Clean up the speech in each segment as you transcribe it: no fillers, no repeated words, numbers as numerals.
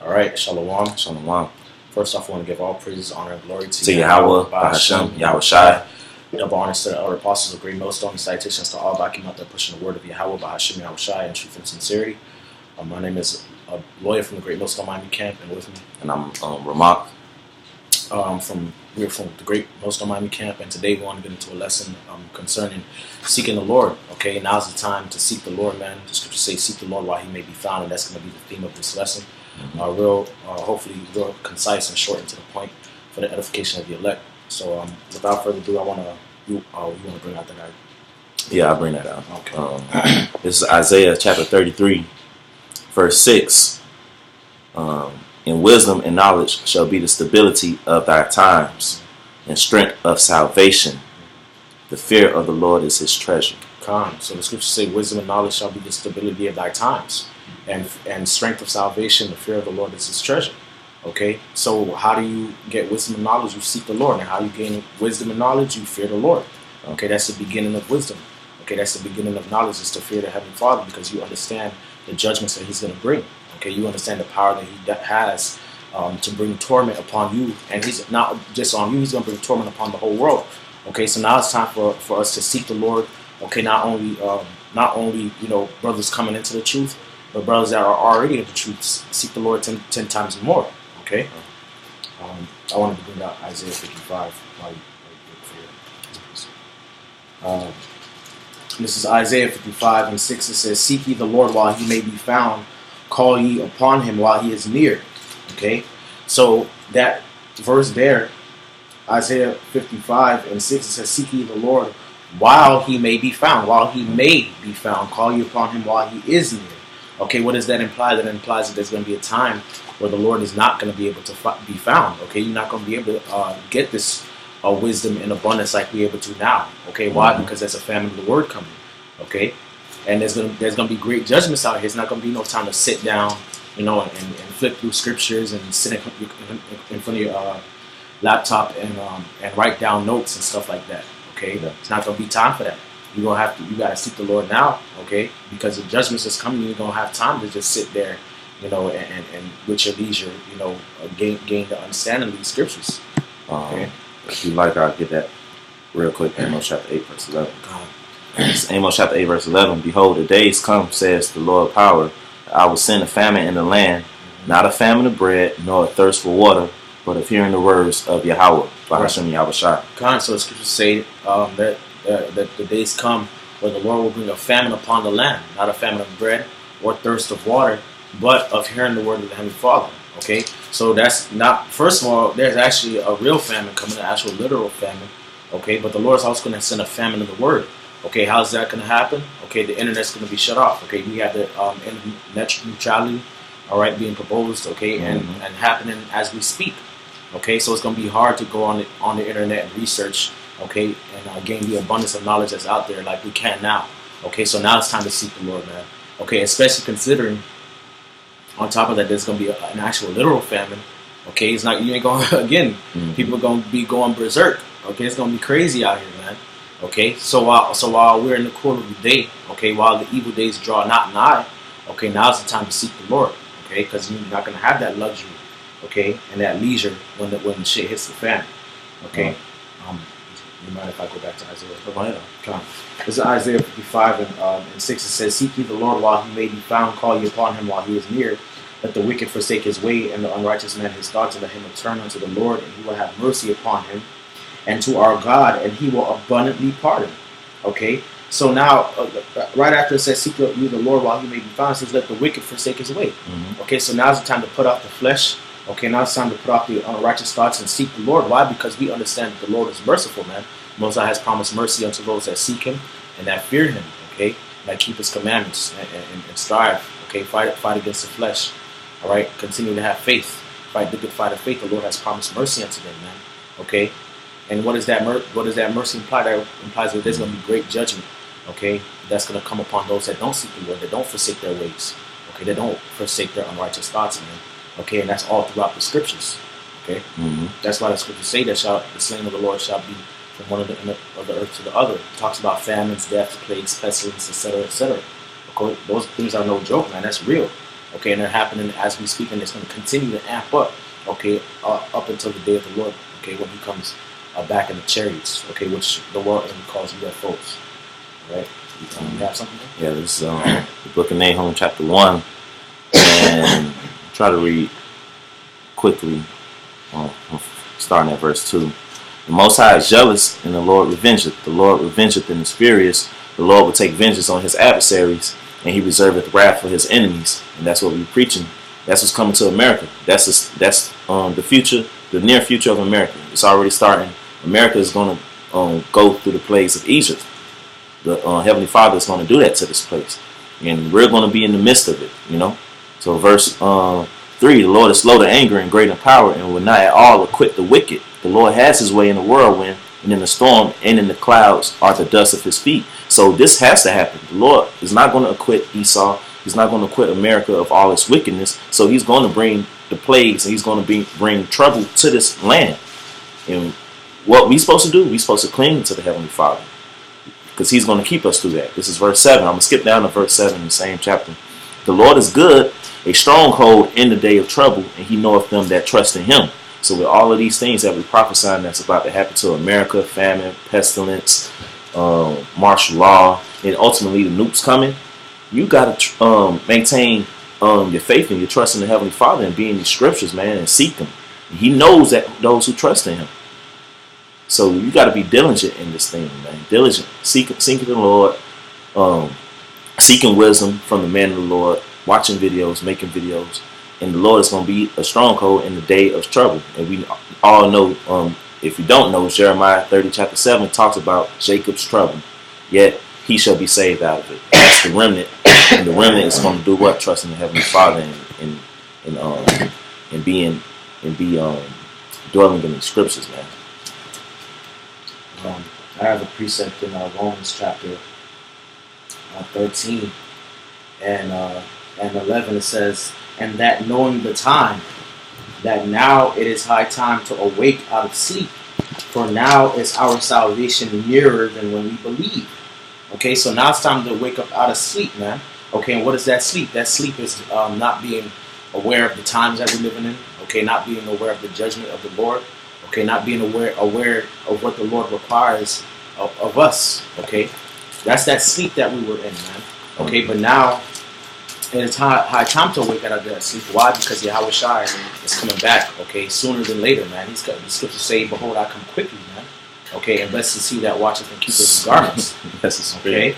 All right, Shalom. Shalom. First off, I want to give all praises, honor, and glory To Yahweh, Bahashem, Yahweh Shai. Double honors to the elder apostles of Great Millstone, and salutations to all backing out there pushing the word of Yahweh, Bahashem, Yahweh Shai, in truth and sincerity. My name is a lawyer from the Great Millstone Miami Camp, and with me, And I'm Ramak. We're from the Great Millstone Miami Camp, and today we want to get into a lesson concerning seeking the Lord. Okay, now's the time to seek the Lord, man. The scriptures say, "Seek the Lord while He may be found," and that's going to be the theme of this lesson. Hopefully, real concise and short and to the point for the edification of the elect. So, without further ado, you want to bring out that guy? Yeah, I'll bring that out. Okay. This is Isaiah chapter 33, verse 6. In wisdom and knowledge shall be the stability of thy times, and strength of salvation. The fear of the Lord is his treasure. So the scriptures say, "Wisdom and knowledge shall be the stability of thy times, and strength of salvation. The fear of the Lord is his treasure." Okay, so how do you get wisdom and knowledge? You seek the Lord. And how you gain wisdom and knowledge? You fear the Lord. Okay, that's the beginning of wisdom. Okay, that's the beginning of knowledge, is to fear the Heavenly Father, because you understand the judgments that He's going to bring. Okay, you understand the power that He has to bring torment upon you, and He's not just on you; He's going to bring torment upon the whole world. Okay, so now it's time for us to seek the Lord. Okay, not only brothers coming into the truth, but brothers that are already in the truth seek the Lord 10 times more. Okay, I wanted to bring out Isaiah 55. This is Isaiah 55 and 6. It says, "Seek ye the Lord while He may be found; call ye upon Him while He is near." Okay, so that verse there, Isaiah 55 and 6, it says, "Seek ye the Lord while He may be found." While He may be found, call ye upon Him while He is near. Okay, what does that imply? That implies that there's going to be a time where the Lord is not going to be able to be found. Okay, you're not going to be able to get this wisdom in abundance like we're able to now. Okay, why? Because there's a famine of the word coming. Okay, and there's going to be great judgments out here. It's not going to be no time to sit down, and flip through scriptures and sit in front of your laptop and write down notes and stuff like that. Okay, it's not going to be time for that. You got to seek the Lord now, okay? Because the judgments that's coming, you're gonna have time to just sit there, and with your leisure, gain the understanding of these scriptures. Okay. If you like, I'll get that real quick. Amos chapter 8, verse 11. Amos chapter 8, verse 11. "Behold, the days come, says the Lord of power, I will send a famine in the land, not a famine of bread, nor a thirst for water, but of hearing the words of Yahweh, Bahashem Yahweh Shai." So the scriptures say that the days come where the Lord will bring a famine upon the land, not a famine of bread or thirst of water, but of hearing the word of the Heavenly Father. Okay, so that's not, first of all, there's actually a real famine coming, an actual literal famine. Okay, but the Lord's also going to send a famine of the word. Okay, how's that going to happen? Okay, the internet's going to be shut off. Okay, we have the internet neutrality, all right, being proposed. Okay, and happening as we speak. Okay, so it's going to be hard to go on the internet and research. Okay, and gain the abundance of knowledge that's out there like we can now. Okay, so now it's time to seek the Lord, man. Okay, especially considering, on top of that, there's going to be an actual literal famine. Okay, it's not, you ain't going, again, people are going to be going berserk. Okay, it's going to be crazy out here, man. Okay, so while we're in the cool of the day, okay, while the evil days draw not nigh, okay, now's the time to seek the Lord. Okay, because you're not going to have that luxury, okay, and that leisure when the shit hits the fan. Okay. You mind if I go back to Isaiah? Come. This is Isaiah 55 and 6. It says, "Seek ye the Lord while He may be found; call ye upon Him while He is near. Let the wicked forsake his way, and the unrighteous man his thoughts, and let him return unto the Lord, and He will have mercy upon him, and to our God, and He will abundantly pardon." Okay, so now, right after it says, "Seek ye the Lord while He may be found," it says, "Let the wicked forsake his way." Okay, so now's the time to put off the flesh. Okay, now it's time to put off the unrighteous thoughts and seek the Lord. Why? Because we understand that the Lord is merciful, man. Most High has promised mercy unto those that seek Him and that fear Him. Okay, that keep His commandments and strive. Okay, fight against the flesh. All right, continue to have faith. Fight the good fight of faith. The Lord has promised mercy unto them, man. Okay, and what does that mercy imply? That implies that there's going to be great judgment. Okay, that's going to come upon those that don't seek the Lord, that don't forsake their ways. Okay, they don't forsake their unrighteous thoughts, man. Okay, and that's all throughout the scriptures. Okay, that's why the scriptures say that the slain of the Lord shall be from one of the earth to the other. It talks about famines, death, plagues, pestilence, etc., etc. Okay, those things are no joke, man. That's real. Okay, and they're happening as we speak, and it's going to continue to amp up. Okay, up until the day of the Lord. Okay, when He comes back in the chariots. Okay, which the world enemy calls UFOs. Right? You have something there? Yeah, this is the book of Nahum, chapter 1, and try to read quickly, starting at verse 2. The Most High is jealous, and the Lord revengeth. The Lord revengeth and is furious. The Lord will take vengeance on His adversaries, and He reserveth wrath for His enemies. And that's what we're preaching. That's what's coming to America. That's the future, the near future of America. It's already starting. America is going to go through the plagues of Egypt. The Heavenly Father is going to do that to this place, and we're going to be in the midst of it. So verse 3: the Lord is slow to anger and great in power, and will not at all acquit the wicked. The Lord has His way in the whirlwind, and in the storm, and in the clouds are the dust of His feet. So this has to happen. The Lord is not going to acquit Esau. He's not going to acquit America of all its wickedness. So He's going to bring the plagues, and He's going to bring trouble to this land. And what we supposed to do? We supposed to cling to the Heavenly Father, because He's going to keep us through that. This is verse 7. I'm going to skip down to verse 7 in the same chapter. The Lord is good, a stronghold in the day of trouble, and He knoweth them that trust in Him. So with all of these things that we prophesying that's about to happen to America, famine, pestilence, martial law, and ultimately the nukes coming, you got to maintain your faith and your trust in the Heavenly Father and be in these scriptures, man, and seek Him. He knows that those who trust in Him. So you got to be diligent in this thing, man. Diligent. Seeking the Lord, seeking wisdom from the man of the Lord, watching videos, making videos. And the Lord is going to be a stronghold in the day of trouble. And we all know, if you don't know, Jeremiah 30 chapter 7 talks about Jacob's trouble. Yet he shall be saved out of it. That's the remnant. And the remnant is going to do what? Trust in the Heavenly Father and be dwelling in the scriptures, man. I have a precept in Romans chapter 13 and 11. It says, "And that knowing the time, that now it is high time to awake out of sleep, for now is our salvation nearer than when we believe." Okay, so now it's time to wake up out of sleep, man. Okay, and what is that sleep? That sleep is not being aware of the times that we're living in. Okay, not being aware of the judgment of the Lord. Okay, not being aware of what the Lord requires of us. Okay, that's that sleep that we were in, man. Okay, but now it's high time to wake out of that sleep. Why? Because Yahweh Shai is coming back. Okay, sooner than later, man. The scriptures say, "Behold, I come quickly, man." Okay, and blessed is he that watcheth and keepeth his garments. That's okay.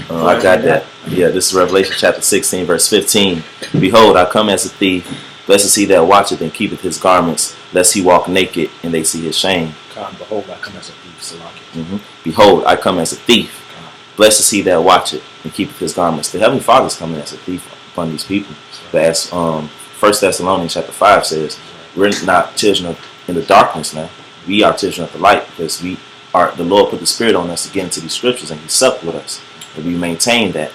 I got that. Yeah, this is Revelation chapter 16, verse 15. "Behold, I come as a thief. Blessed is he that watcheth and keepeth his garments, lest he walk naked and they see his shame." Behold, I come as a thief. Mm-hmm. "Behold, I come as a thief. Blessed is he that watcheth and keepeth his garments." The Heavenly Father is coming as a thief upon these people. But as 1 Thessalonians chapter 5 says, we're not children in the darkness now. We are children of the light, because the Lord put the Spirit on us to get into these scriptures, and He supped with us. And we maintain that.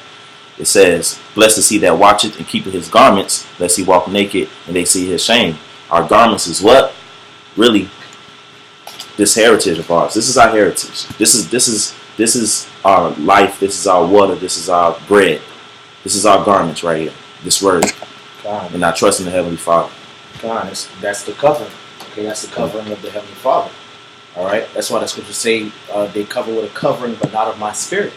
It says, "Blessed is he that watcheth and keepeth his garments, lest he walk naked and they see his shame." Our garments is what? Really, this heritage of ours. This is our heritage. This is our life. This is our water. This is our bread. This is our garments right here. This word. And I trust in the Heavenly Father. That's the covering. Okay, that's the covering of the Heavenly Father. All right, that's why the scriptures say they cover with a covering, but not of my spirit.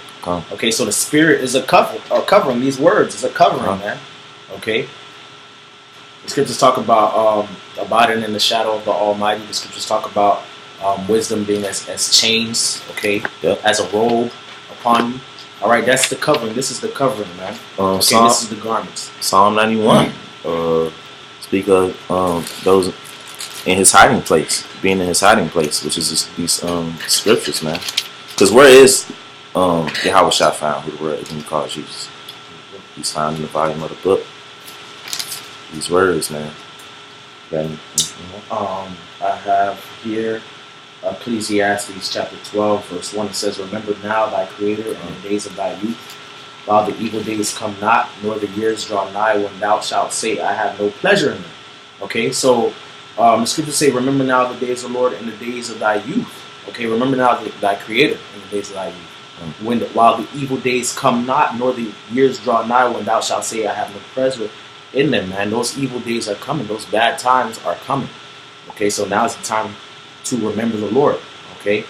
Okay, so the Spirit is a covering. These words is a covering, man. Okay. The scriptures talk about abiding in the shadow of the Almighty. The scriptures talk about wisdom being as chains, okay, as a robe upon you. All right, that's the covering. This is the covering, man. Okay, this is the garments. Psalm 91 speak of those in His hiding place, being in His hiding place, which is these scriptures, man. Because where is Yahweh Shai found, who the word is when He calls Jesus? He's found in the volume of the book. These words, man. I have here Ecclesiastes chapter 12, verse 1. It says, "Remember now thy Creator in the days of thy youth, while the evil days come not, nor the years draw nigh, when thou shalt say, I have no pleasure in them." Okay, so the scriptures say, "Remember now the days of the Lord in the days of thy youth." Okay, remember now thy Creator in the days of thy youth. While the evil days come not, nor the years draw nigh, when thou shalt say, I have no pleasure in them, man. Those evil days are coming. Those bad times are coming. Okay, so now is the time to remember the Lord. Okay,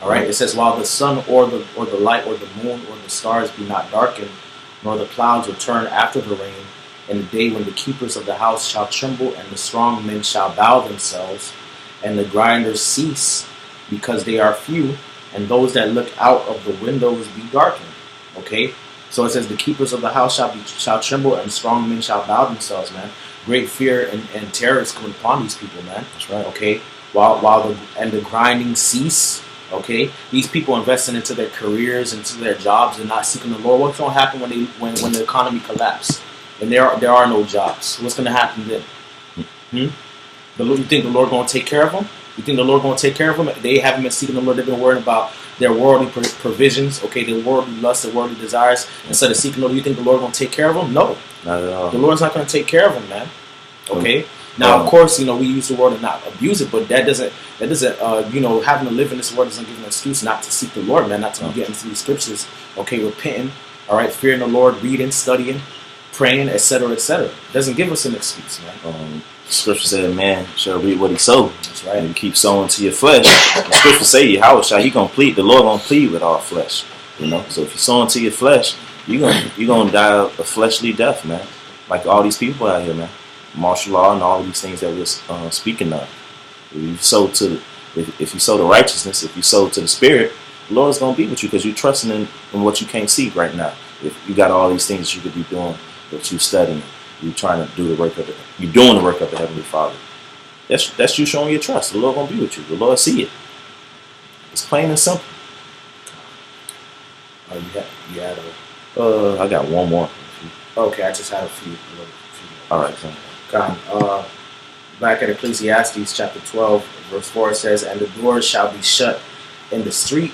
all right. It says, while the sun or the light or the moon or the stars be not darkened, nor the clouds return after the rain, in the day when the keepers of the house shall tremble, and the strong men shall bow themselves, and the grinders cease, because they are few, and those that look out of the windows be darkened. Okay, so it says the keepers of the house shall tremble, and strong men shall bow themselves, man. Great fear and terror is coming upon these people, man. That's right. Okay, while the grinding cease. Okay, these people investing into their careers, into their jobs, and not seeking the Lord. What's going to happen when the economy collapses and there are no jobs? What's going to happen then? You think the Lord going to take care of them? You think the Lord going to take care of them? They haven't been seeking the Lord. They've been worrying about their worldly provisions. Okay, their worldly lusts, their worldly desires. Instead of seeking the Lord, you think the Lord going to take care of them? No, not at all. The Lord's not going to take care of them, man. Okay. Now, of course, we use the word and not abuse it, but that doesn't, having to live in this world doesn't give an excuse not to seek the Lord, man, not to be getting into these scriptures, okay, repenting, all right, fearing the Lord, reading, studying, praying, etc., etc. It doesn't give us an excuse, man. Scripture said, man shall reap what he sowed. That's right. And you keep sowing to your flesh. The scripture say, the Lord gonna plead with all flesh. So if you're sowing to your flesh, you're gonna die a fleshly death, man. Like all these people out here, man. Martial law and all these things that we're speaking of. If you sow to the righteousness, if you sow to the spirit, the Lord's gonna be with you because you're trusting in what you can't see right now. If you got all these things you could be doing, that you studying, you're trying to do the work you're doing the work of the Heavenly Father. That's you showing your trust. The Lord gonna be with you. The Lord see it. It's plain and simple. You had I got one more. Okay, I just had a few. All right. Back at Ecclesiastes chapter 12, verse 4, it says, and the doors shall be shut in the street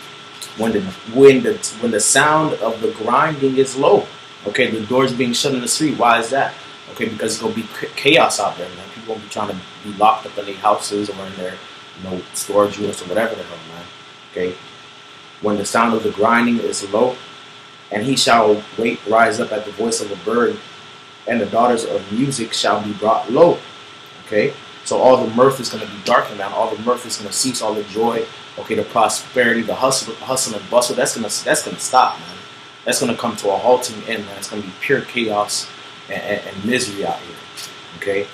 when the sound of the grinding is low. Okay, the doors being shut in the street. Why is that? Okay, because it's gonna be chaos out there, man. People gonna be trying to be locked up in their houses or in their storage units or whatever the hell, man. Okay, when the sound of the grinding is low, and he shall rise up at the voice of a bird, and the daughters of music shall be brought low. Okay, so all the mirth is going to be darkened, man. All the mirth is going to cease. All the joy, okay, the prosperity, the hustle and bustle, that's gonna stop, man. That's gonna come to a halting end, man. It's gonna be pure chaos and misery out here. Okay,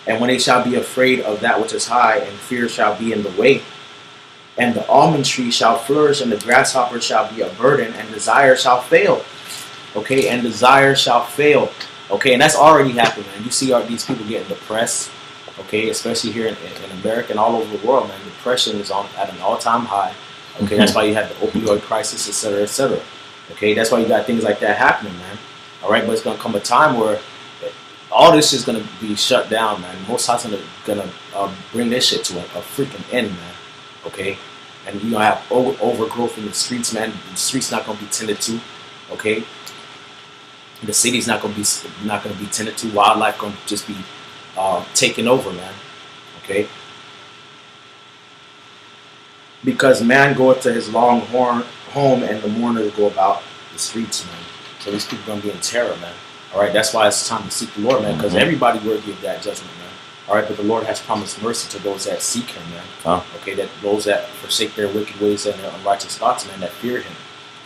and when they shall be afraid of that which is high, and fear shall be in the way, and the almond tree shall flourish, and the grasshopper shall be a burden, and desire shall fail. Okay, and desire shall fail. Okay, and that's already happening, man. You see these people getting depressed. Okay, especially here in America and all over the world, man. Depression is at an all-time high. Okay, that's why you have the opioid crisis, etc., etc. Okay, that's why you got things like that happening, man. All right, but it's gonna come a time where all this is gonna be shut down, man. Most houses gonna bring this shit to a freaking end, man. Okay, and you're gonna have overgrowth in the streets, man. The streets not gonna be tended to. Okay, the city's not gonna be tended to. Wildlife gonna just be taken over, man. Okay, because man goeth to his long home, and the mourners go about the streets, man. So these people gonna be in terror, man. All right, that's why it's time to seek the Lord, man. Because everybody worthy of that judgment, man. All right, but the Lord has promised mercy to those that seek Him, man. Okay, that those that forsake their wicked ways and their unrighteous thoughts, man, that fear Him.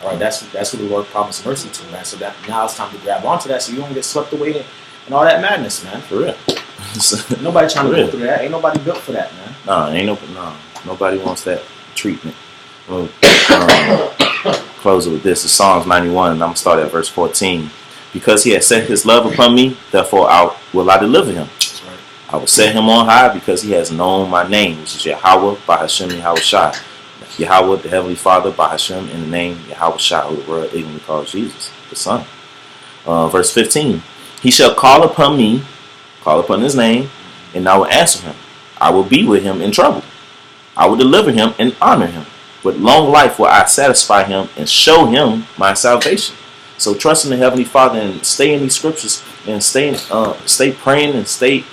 All right, that's who the Lord promised mercy to, man. So that now it's time to grab onto that, so you don't get swept away in all that madness, man. For real. Nobody trying to go through that. Ain't nobody built for that, man. No. Nobody wants that treatment. We'll close it with this. It's Psalms 91, and I'm gonna start at verse 14. Because He has set His love upon me, therefore will I deliver Him. I will set Him on high because He has known my name, which is Yahweh, Bahashem, Yahushai. Yahweh, the Heavenly Father, Bahashem, in the name Yahushai, who the world ignorantly calls Jesus, the Son. Verse 15. He shall call upon me, call upon His name, and I will answer him. I will be with him in trouble. I will deliver him and honor him. With long life will I satisfy him and show him my salvation. So trust in the Heavenly Father and stay in these scriptures and stay praying and stay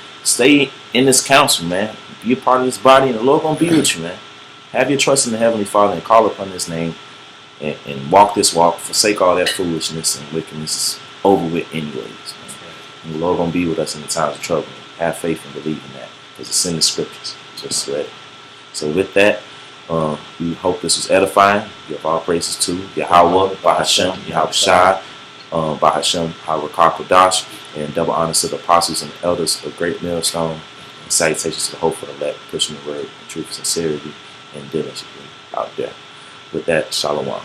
in this counsel, man. Be a part of this body, and the Lord gonna be with you, man. Have your trust in the Heavenly Father and call upon His name, and walk this walk, forsake all that foolishness and wickedness. It's over with anyways. Man. And the Lord gonna be with us in the times of trouble. Have faith and believe in that, because it's in the scriptures. Just read it. So with that, we hope this was edifying. Give all praises to Yahweh, Bahashem, Yahushai, Bahashem, Harakar Kodash, and double honors to the apostles and the elders of Great Millstone. And salutations to the hope for the elect, pushing the word in truth, sincerity, and diligently out there. With that, Shalom.